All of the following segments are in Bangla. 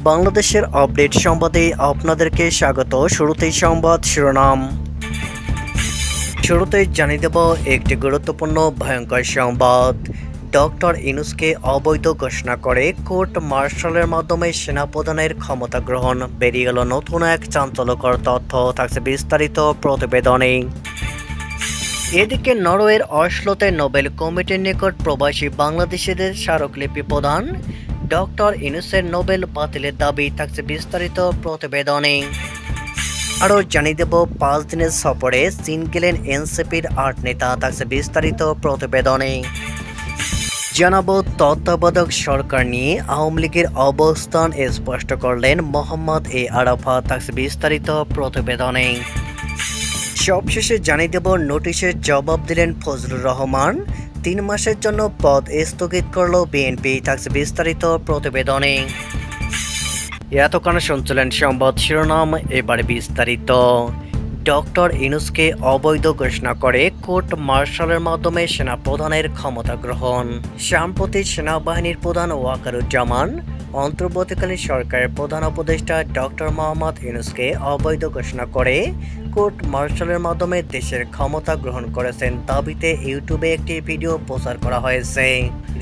বাংলাদেশের আপডেট সংবাদে আপনাদেরকে স্বাগত। শুরুতেই সংবাদ শিরোনাম। শুরুতেই জানিয়ে দেব একটি গুরুত্বপূর্ণ ভয়ঙ্কর সংবাদ। ডক্টর ইউনূসকে অবৈধ ঘোষণা করে কোর্ট মার্শালের মাধ্যমে সেনাপ্রধানের ক্ষমতা গ্রহণ। বেরিয়ে গেল নতুন এক চাঞ্চল্যকর তথ্য, থাকছে বিস্তারিত প্রতিবেদনে। এদিকে নরওয়ের অসলোতে নোবেল কমিটির নিকট প্রবাসী বাংলাদেশিদের স্মারকলিপি প্রদান। ডক্টর ইউনূসের নোবেল বাতিলের দাবি, থাকছে বিস্তারিত প্রতিবেদনে। আরও জানিয়ে দেব 5 দিনের সফরে চীন গেলেন এনসিপির 8 নেতা, থাকছে বিস্তারিত প্রতিবেদনে। জানাবো তত্ত্বাবধায়ক সরকার নিয়ে আওয়ামী লীগের অবস্থান স্পষ্ট করলেন মোহাম্মদ এ আরাফাত, থাকছে বিস্তারিত প্রতিবেদনে। সবশেষে জানিয়ে দেব নোটিশের জবাব দিলেন ফজলুর রহমান। 3 মাসের জন্য পদ স্থগিত করল বিএনপি, থাকছে বিস্তারিত প্রতিবেদনে। এতক্ষণ শুনছিলেন সংবাদ শিরোনাম, এবারে বিস্তারিত। ডক্টর ইউনূসকে অবৈধ ঘোষণা করে কোর্ট মার্শালের মাধ্যমে সেনাপ্রধানের ক্ষমতা গ্রহণ। সাম্প্রতিক সেনাবাহিনীর প্রধান ওয়াকারুজ্জামান অন্তর্বর্তীকালীন সরকারের প্রধান উপদেষ্টা ডক্টর মোহাম্মদ ইউনূসকে অবৈধ ঘোষণা করে কোর্ট মার্শালের মাধ্যমে দেশের ক্ষমতা গ্রহণ করেছেন দাবিতে ইউটিউবে একটি ভিডিও প্রচার করা হয়েছে।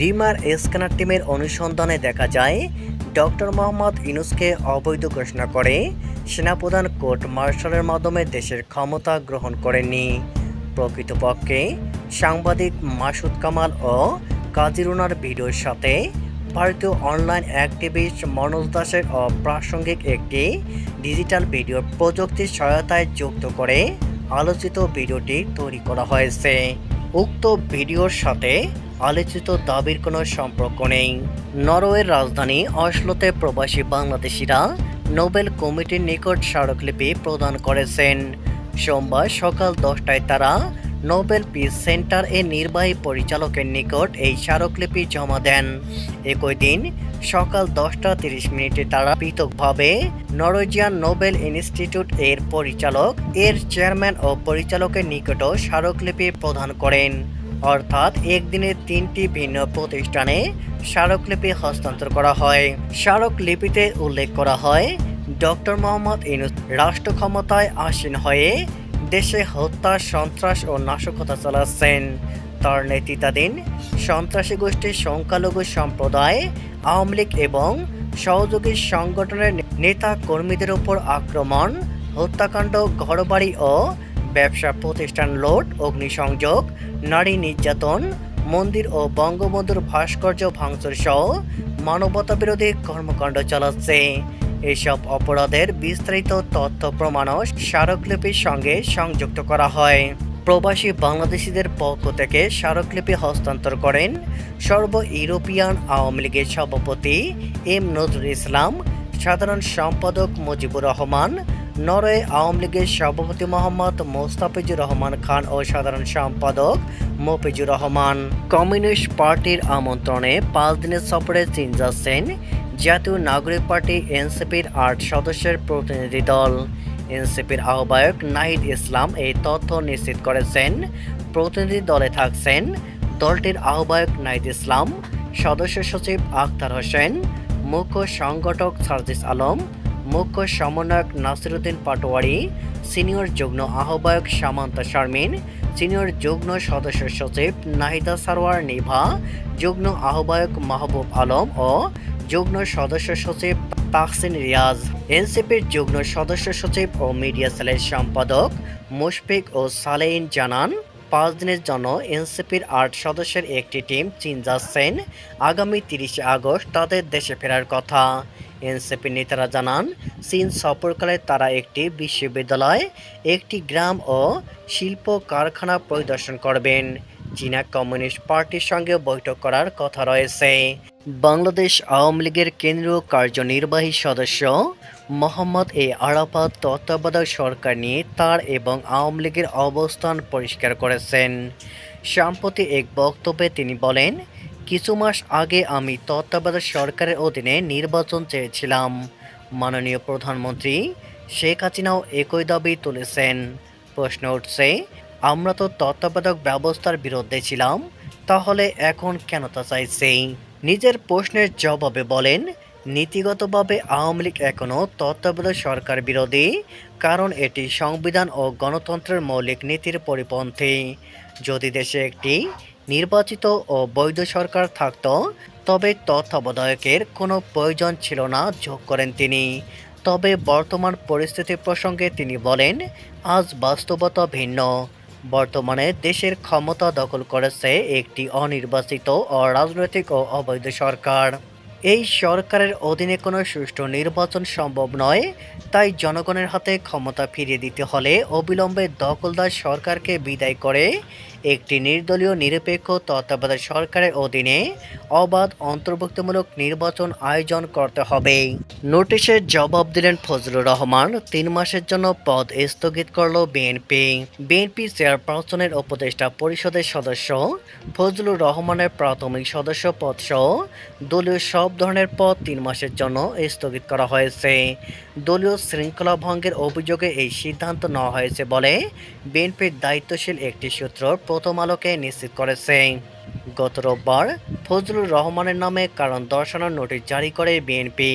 রিমার স্ক্যানার টিমের অনুসন্ধানে দেখা যায় ডক্টর মোহাম্মদ ইউনূসকে অবৈধ ঘোষণা করে সেনাপ্রধান কোর্ট মার্শালের মাধ্যমে দেশের ক্ষমতা গ্রহণ করেননি। প্রকৃতপক্ষে সাংবাদিক মাসুদ কামাল ও কাজিরুনার ভিডিওর সাথে ভারতীয় অনলাইন অ্যাক্টিভিস্ট মনোজ দাসের অপ্রাসঙ্গিক একটি ডিজিটাল ভিডিও প্রযুক্তির সহায়তায় যুক্ত করে আলোচিত ভিডিওটি তৈরি করা হয়েছে। উক্ত ভিডিওর সাথে আলোচিত দাবির কোনো সম্পর্ক নেই। নরওয়ের রাজধানী অসলোতে প্রবাসী বাংলাদেশিরা নোবেল কমিটির নিকট স্মারকলিপি প্রদান করেছেন। সোমবার সকাল 10টায় তারা নোবেল পিস সেন্টার এর নির্বাহী পরিচালকের নিকট এই স্মারকলিপি জমা দেন। একই দিন সকাল 10টা 30 মিনিটে তারা পৃথকভাবে নরওয়েজিয়ান নোবেল ইনস্টিটিউট এর পরিচালক, এর চেয়ারম্যান ও পরিচালকের নিকটও স্মারকলিপি প্রদান করেন। অর্থাৎ একদিনে 3টি ভিন্ন প্রতিষ্ঠানে স্মারকলিপি হস্তান্তর করা হয়। স্মারকলিপিতে উল্লেখ করা হয়, ডক্টর মোহাম্মদ ইউনূস রাষ্ট্র ক্ষমতায় আসীন হয়ে দেশে হত্যা, সন্ত্রাস ও নাশকতা চালাচ্ছেন। তার নেতৃত্বাধীন সন্ত্রাসী গোষ্ঠীর সংখ্যালঘু সম্প্রদায়, আওয়ামী লীগ এবং সহযোগী সংগঠনের নেতা কর্মীদের উপর আক্রমণ, হত্যাকাণ্ড, ঘরবাড়ি ও ব্যবসা প্রতিষ্ঠান লুট, অগ্নিসংযোগ, নারী নির্যাতন, মন্দির ও বঙ্গবন্ধুর ভাস্কর্য ভাঙচুর সহ মানবতাবিরোধী কর্মকাণ্ড চালাচ্ছে। এসব অপরাধের বিস্তারিত তথ্য প্রমাণও স্মারকলিপির সঙ্গে সংযুক্ত করা হয়। প্রবাসী বাংলাদেশিদের পক্ষ থেকে স্মারকলিপি হস্তান্তর করেন সর্ব ইউরোপিয়ান আওয়ামী লীগের সভাপতি এম নজরুল ইসলাম, সাধারণ সম্পাদক মুজিবুর রহমান, নরওয়ে আওয়ামী লীগের সভাপতি মোহাম্মদ মোস্তাফিজুর রহমান খান ও সাধারণ সম্পাদক মফিজুর রহমান। কমিউনিস্ট পার্টির আমন্ত্রণে 5 দিনের সফরে চীন যাচ্ছেন জাতীয় নাগরিক পার্টি এনসিপির 8 সদস্যের প্রতিনিধি দল। এনসিপির আহ্বায়ক নাহিদ ইসলাম এই তথ্য নিশ্চিত করেছেন। প্রতিনিধি দলে থাকছেন দলটির আহ্বায়ক নাহিদ ইসলাম, সদস্য সচিব আখতার হোসেন, মুখ্য সংগঠক সার্জিস আলম, মুখ্য সমন্বয়ক নাসিরউদ্দিন পাটোয়ারি, সিনিয়র যুগ্ম আহ্বায়ক সামান্তা শারমিন, সিনিয়র যুগ্ম সদস্য সচিব নাহিদা সারোয়ার নিভা, যুগ্ম আহ্বায়ক মাহবুব আলম ও যুগ্ম সদস্য সচিব তাহসিন রিয়াজ। এনসিপির যুগ্ম সদস্য সচিব ও মিডিয়া সেলের সম্পাদক মুশফিক ও সালেইন জানান, 5 দিনের জন্য এনসিপির 8 সদস্যের একটি টিম চীন যাচ্ছেন। আগামী 30 আগস্ট তাদের দেশে ফেরার কথা। এনসিপি নেতারা জানান, চীন সফরকালে তারা একটি বিশ্ববিদ্যালয়, একটি গ্রাম ও শিল্প কারখানা পরিদর্শন করবেন। চীনা কমিউনিস্ট পার্টির সঙ্গে বৈঠক করার কথা রয়েছে। বাংলাদেশ আওয়ামী লীগের কেন্দ্রীয় কার্যনির্বাহী সদস্য মোহাম্মদ এ আরাফাত তত্ত্বাবধায়ক সরকার নিয়ে তার এবং আওয়ামী লীগের অবস্থান পরিষ্কার করেছেন। সম্প্রতি এক বক্তব্যে তিনি বলেন, কিছু মাস আগে আমি তত্ত্বাবধায়ক সরকারের অধীনে নির্বাচন চেয়েছিলাম। মাননীয় প্রধানমন্ত্রী শেখ হাসিনাও একই দাবি তুলেছেন। প্রশ্ন উঠছে, আমরা তো তত্ত্বাবধায়ক ব্যবস্থার বিরুদ্ধে ছিলাম, তাহলে এখন কেন তা চাইছি? নিজের প্রশ্নের জবাবে বলেন, নীতিগতভাবে আওয়ামী লীগ এখনও তত্ত্বাবধায়ক সরকার বিরোধী, কারণ এটি সংবিধান ও গণতন্ত্রের মৌলিক নীতির পরিপন্থী। যদি দেশে একটি নির্বাচিত ও বৈধ সরকার থাকত, তবে তত্ত্বাবধায়কের কোনো প্রয়োজন ছিল না, যোগ করেন তিনি। তবে বর্তমান পরিস্থিতি প্রসঙ্গে তিনি বলেন, আজ বাস্তবতা ভিন্ন। বর্তমানে দেশের ক্ষমতা দখল করেছে একটি অনির্বাচিত, অরাজনৈতিক ও অবৈধ সরকার। এই সরকারের অধীনে কোনো সুষ্ঠু নির্বাচন সম্ভব নয়। তাই জনগণের হাতে ক্ষমতা ফিরিয়ে দিতে হলে অবিলম্বে দখলদার সরকারকে বিদায় করে একটি নির্দলীয় নিরপেক্ষ তত্ত্বাবধায়ক সরকারের অধীনে অবাধ অন্তর্ভুক্তিমূলক নির্বাচন আয়োজন করতে হবে। নোটিশের জবাব দিলেন ফজলুর রহমান। 3 মাসের জন্য পদ স্থগিত করল বিএনপি। বিএনপি চেয়ারপারসনের উপদেষ্টা পরিষদের সদস্য ফজলুর রহমানের প্রাথমিক সদস্য পদসহ দলীয় সব ধরনের পদ 3 মাসের জন্য স্থগিত করা হয়েছে। দলীয় শৃঙ্খলা ভঙ্গের অভিযোগে এই সিদ্ধান্ত নেওয়া হয়েছে বলে বিএনপির দায়িত্বশীল একটি সূত্র প্রথম আলোকে নিশ্চিত করেছে। গত রোববার ফজলুর রহমানের নামে কারণ দর্শানোর নোটিশ জারি করে বিএনপি।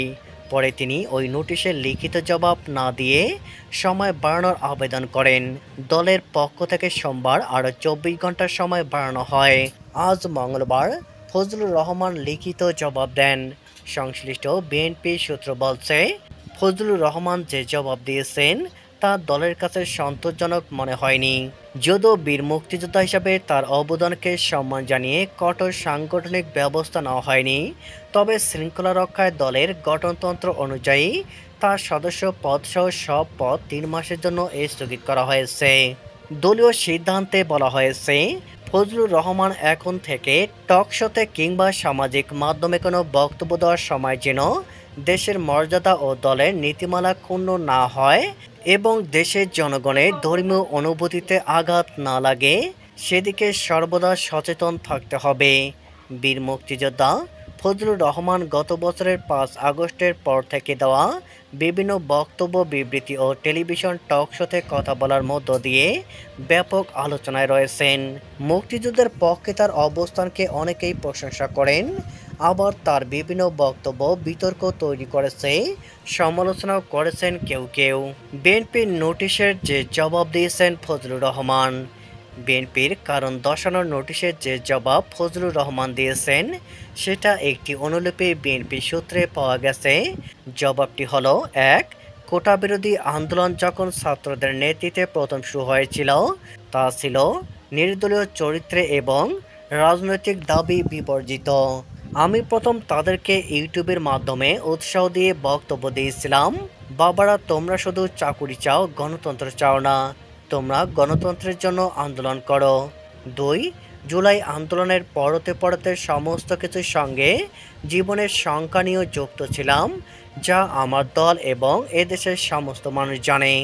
পরে তিনি ওই নোটিশের লিখিত জবাব না দিয়ে সময় বাড়ানোর আবেদন করেন। দলের পক্ষ থেকে সোমবার আরও 24 ঘন্টার সময় বাড়ানো হয়। আজ মঙ্গলবার ফজলুর রহমান লিখিত জবাব দেন। সংশ্লিষ্ট বিএনপি সূত্র বলছে, ফজলুর রহমান যে জবাব দিয়েছেন তা দলের কাছে সন্তোষজনক মনে হয়নি। যদিও বীর মুক্তিযোদ্ধা হিসাবে তার অবদানকে সম্মান জানিয়ে কঠোর সাংগঠনিক ব্যবস্থা নেওয়া হয়নি, তবে শৃঙ্খলা রক্ষায় দলের গঠনতন্ত্র অনুযায়ী তার সদস্য পদসহ সব পদ 3 মাসের জন্য স্থগিত করা হয়েছে। দলীয় সিদ্ধান্তে বলা হয়েছে, ফজলুর রহমান এখন থেকে টকশোতে কিংবা সামাজিক মাধ্যমে কোনো বক্তব্য দেওয়ার সময় যেন দেশের মর্যাদা ও দলের নীতিমালা ক্ষুণ্ণ না হয় এবং দেশের জনগণের ধর্মীয় অনুভূতিতে আঘাত না লাগে, সেদিকে সর্বদা সচেতন থাকতে হবে। বীর মুক্তিযোদ্ধা ফজলুর রহমান গত বছরের 5 আগস্টের পর থেকে দেওয়া বিভিন্ন বক্তব্য, বিবৃতি ও টেলিভিশন টক শোতে কথা বলার মধ্য দিয়ে ব্যাপক আলোচনায় রয়েছেন। মুক্তিযুদ্ধের পক্ষে তার অবস্থানকে অনেকেই প্রশংসা করেন, আবার তার বিভিন্ন বক্তব্য বিতর্ক তৈরি করেছে, সমালোচনাও করেছেন কেউ কেউ। বিএনপির নোটিশের যে জবাব দিয়েছেন ফজলুর রহমান। বিএনপির কারণ দর্শানোর নোটিশের যে জবাব ফজলুর রহমান দিয়েছেন, সেটা একটি অনুলিপি বিএনপি সূত্রে পাওয়া গেছে। জবাবটি হলো, 1. কোটা বিরোধী আন্দোলন যখন ছাত্রদের নেতৃত্বে প্রথম শুরু হয়েছিল, তা ছিল নির্দলীয় চরিত্রে এবং রাজনৈতিক দাবি বিবর্জিত। আমি প্রথম তাদেরকে ইউটিউবের মাধ্যমে উৎসাহ দিয়ে বক্তব্য দিয়েছিলাম, বাবারা তোমরা শুধু চাকুরি চাও, গণতন্ত্র চাও না, তোমরা গণতন্ত্রের জন্য আন্দোলন করো। 2. জুলাই আন্দোলনের পরতে পরতে সমস্ত কিছুর সঙ্গে জীবনের সংখ্যা নিয়েও যুক্ত ছিলাম, যা আমার দল এবং এদেশের সমস্ত মানুষ জানে।